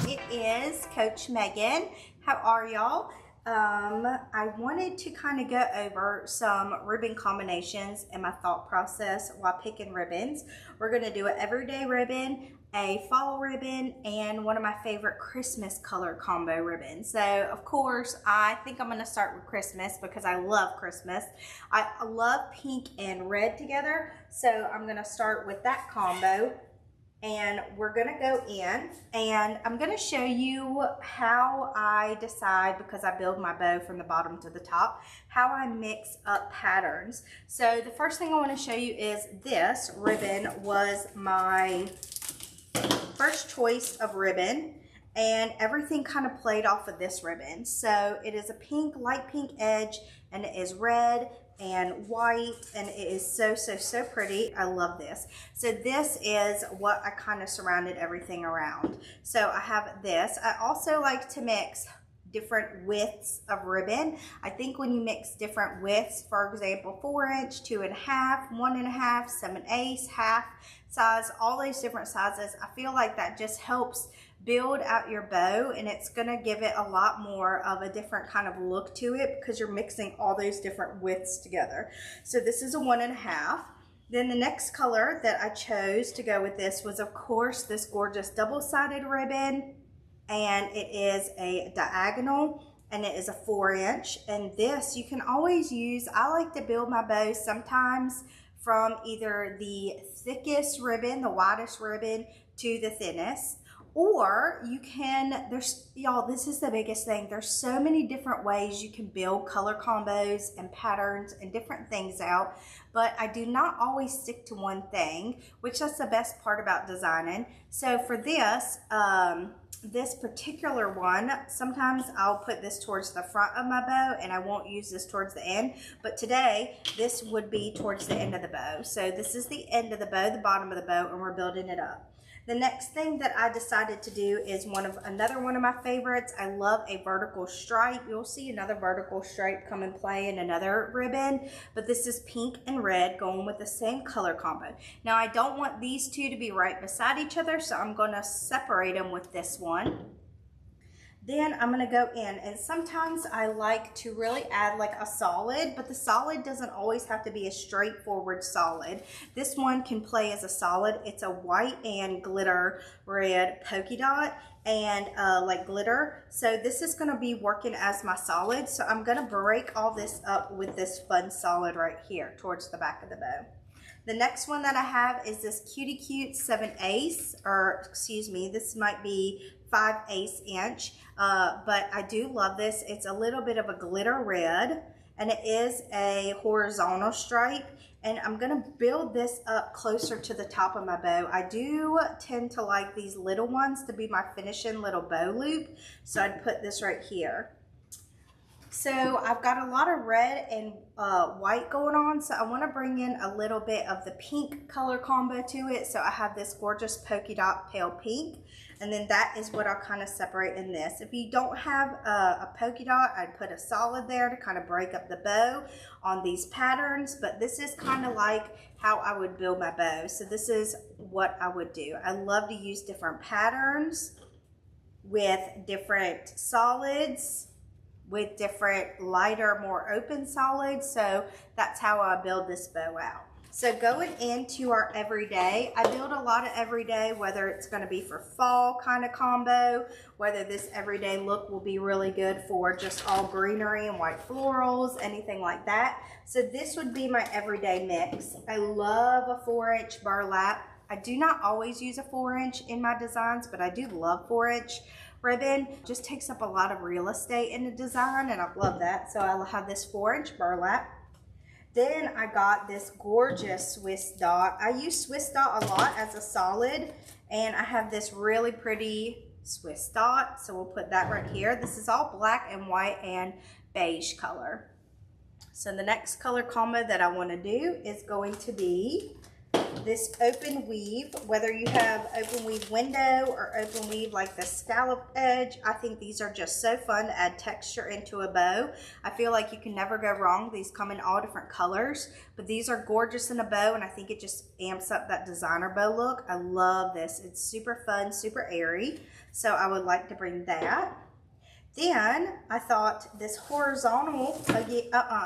It is Coach Megan. How are y'all? I wanted to kind of go over some ribbon combinations and my thought process while picking ribbons. We're going to do an everyday ribbon, a fall ribbon, and one of my favorite Christmas color combo ribbons. So of course I think I'm going to start with Christmas because I love Christmas. I love pink and red together, so I'm going to start with that combo. And we're gonna go in and I'm gonna show you how I decide, because I build my bow from the bottom to the top, how I mix up patterns. So the first thing I wanna show you is this ribbon was my first choice of ribbon, and everything kind of played off of this ribbon. So it is a pink, light pink edge, and it is red and white, and it is so pretty. I love this. So this is what I kind of surrounded everything around. So I have this. I also like to mix different widths of ribbon. I think when you mix different widths, for example 4-inch, 2.5, 1.5, 7/8, half size, all those different sizes, I feel like that just helps build out your bow, and it's gonna give it a lot more of a different kind of look to it because you're mixing all those different widths together. So this is a 1.5. Then the next color that I chose to go with this was, of course, this gorgeous double-sided ribbon, and it is a diagonal, and it is a 4-inch. And this you can always use. I like to build my bow sometimes from either the thickest ribbon, the widest ribbon, to the thinnest. Or you can, y'all, this is the biggest thing. There's so many different ways you can build color combos and patterns and different things out, but I do not always stick to one thing, which is the best part about designing. So for this, this particular one, sometimes I'll put this towards the front of my bow and I won't use this towards the end, but today this would be towards the end of the bow. So this is the end of the bow, the bottom of the bow, and we're building it up. The next thing that I decided to do is another one of my favorites. I love a vertical stripe. You'll see another vertical stripe come and play in another ribbon, but this is pink and red going with the same color combo. Now I don't want these two to be right beside each other, so I'm gonna separate them with this one. Then I'm gonna go in, and sometimes I like to really add like a solid, but the solid doesn't always have to be a straightforward solid. This one can play as a solid. It's a white and glitter red polka dot and like glitter. So this is gonna be working as my solid. So I'm gonna break all this up with this fun solid right here towards the back of the bow. The next one that I have is this Cutie Cute 7/8, or excuse me, this might be 5/8 inch, but I do love this. It's a little bit of a glitter red, and it is a horizontal stripe, and I'm gonna build this up closer to the top of my bow. I do tend to like these little ones to be my finishing little bow loop, so I'd put this right here. So I've got a lot of red and white going on, so I want to bring in a little bit of the pink color combo to it. So I have this gorgeous polka dot pale pink, and then that is what I'll kind of separate in this. If you don't have a polka dot, I'd put a solid there to kind of break up the bow on these patterns, but this is kind of like how I would build my bow. So this is what I would do. I love to use different patterns with different solids, with different lighter, more open solids. So that's how I build this bow out. So going into our everyday, I build a lot of everyday, whether it's gonna be for fall kind of combo, whether this everyday look will be really good for just all greenery and white florals, anything like that. So this would be my everyday mix. I love a 4-inch burlap. I do not always use a 4-inch in my designs, but I do love 4-inch ribbon. Just takes up a lot of real estate in the design, and I love that. So I'll have this 4-inch burlap. Then I got this gorgeous Swiss dot. I use Swiss dot a lot as a solid, and I have this really pretty Swiss dot. So we'll put that right here. This is all black and white and beige color. So the next color combo that I want to do is going to be this open weave, whether you have open weave window or open weave like the scallop edge. I think these are just so fun to add texture into a bow. I feel like you can never go wrong. These come in all different colors, but these are gorgeous in a bow, and I think it just amps up that designer bow look. I love this. It's super fun, super airy, so I would like to bring that. Then I thought this horizontal,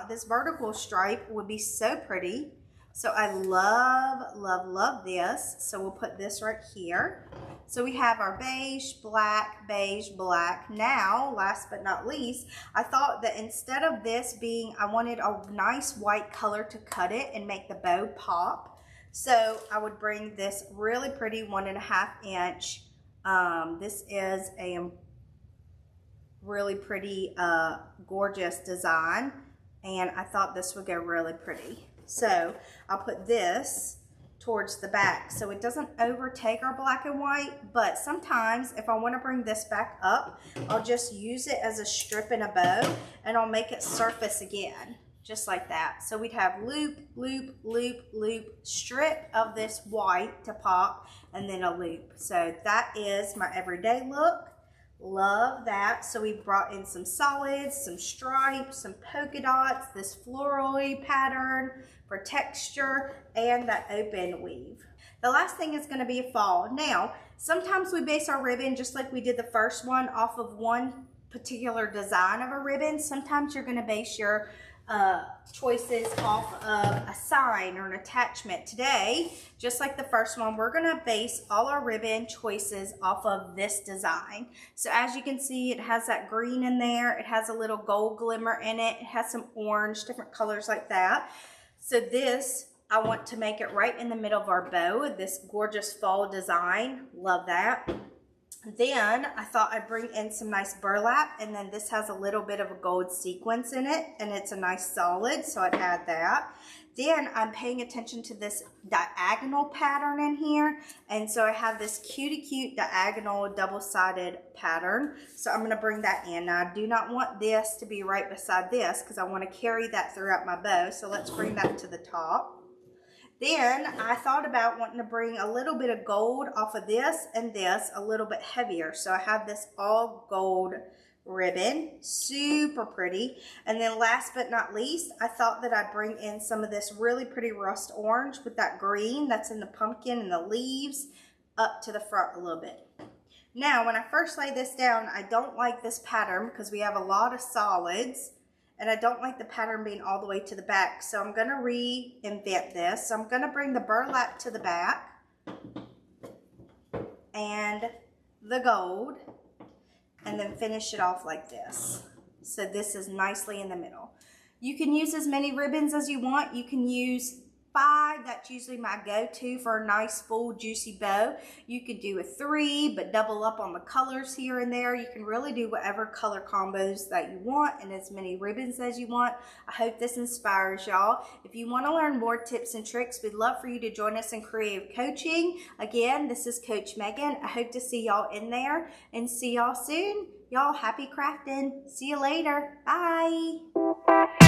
this vertical stripe would be so pretty. So I love, love, love this. So we'll put this right here. So we have our beige, black, beige, black. Now, last but not least, I thought that instead of this being, I wanted a nice white color to cut it and make the bow pop. So I would bring this really pretty 1.5 inch. This is a really pretty gorgeous design, and I thought this would go really pretty. So I'll put this towards the back so it doesn't overtake our black and white, but sometimes if I want to bring this back up, I'll just use it as a strip in a bow and I'll make it surface again, just like that. So we'd have loop, loop, loop, loop, strip of this white to pop, and then a loop. So that is my everyday look. Love that. So we brought in some solids, some stripes, some polka dots, this florally pattern for texture, and that open weave. The last thing is going to be a fall. Now, sometimes we base our ribbon just like we did the first one off of one particular design of a ribbon. Sometimes you're going to base your choices off of a sign or an attachment. Today, just like the first one, we're gonna base all our ribbon choices off of this design. So as you can see, it has that green in there, it has a little gold glimmer in it, it has some orange, different colors like that. So this, I want to make it right in the middle of our bow, this gorgeous fall design. Love that. Then I thought I'd bring in some nice burlap, and then this has a little bit of a gold sequence in it, and it's a nice solid, so I'd add that. Then I'm paying attention to this diagonal pattern in here, and so I have this cute diagonal double-sided pattern, so I'm going to bring that in. Now I do not want this to be right beside this because I want to carry that throughout my bow, so let's bring that to the top. Then I thought about wanting to bring a little bit of gold off of this and this a little bit heavier. So I have this all gold ribbon, super pretty. And then last but not least, I thought that I'd bring in some of this really pretty rust orange with that green that's in the pumpkin and the leaves up to the front a little bit. Now, when I first lay this down, I don't like this pattern because we have a lot of solids. And I don't like the pattern being all the way to the back. So I'm going to reinvent this. So I'm going to bring the burlap to the back and the gold, and then finish it off like this. So this is nicely in the middle. You can use as many ribbons as you want. You can use 5. That's usually my go-to for a nice full juicy bow. You could do a 3, but double up on the colors here and there. You can really do whatever color combos that you want and as many ribbons as you want. I hope this inspires y'all. If you want to learn more tips and tricks, we'd love for you to join us in creative coaching. Again, this is Coach Megan. I hope to see y'all in there and see y'all soon. Y'all happy crafting. See you later. Bye.